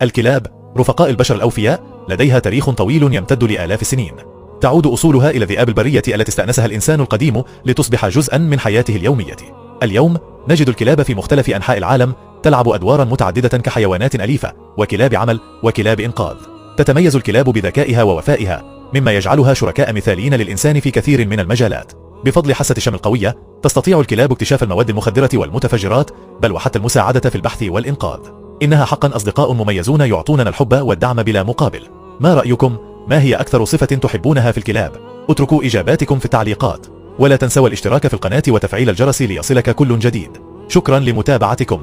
الكلاب رفقاء البشر الأوفياء، لديها تاريخ طويل يمتد لآلاف السنين. تعود أصولها إلى ذئاب البرية التي استأنسها الإنسان القديم لتصبح جزءا من حياته اليومية. اليوم نجد الكلاب في مختلف أنحاء العالم تلعب أدوارا متعددة كحيوانات أليفة وكلاب عمل وكلاب إنقاذ. تتميز الكلاب بذكائها ووفائها، مما يجعلها شركاء مثاليين للإنسان في كثير من المجالات. بفضل حاسة الشم القوية تستطيع الكلاب اكتشاف المواد المخدرة والمتفجرات، بل وحتى المساعدة في البحث والإنقاذ. إنها حقا أصدقاء مميزون يعطوننا الحب والدعم بلا مقابل. ما رأيكم؟ ما هي أكثر صفة تحبونها في الكلاب؟ اتركوا إجاباتكم في التعليقات، ولا تنسوا الاشتراك في القناة وتفعيل الجرس ليصلك كل جديد. شكرا لمتابعتكم.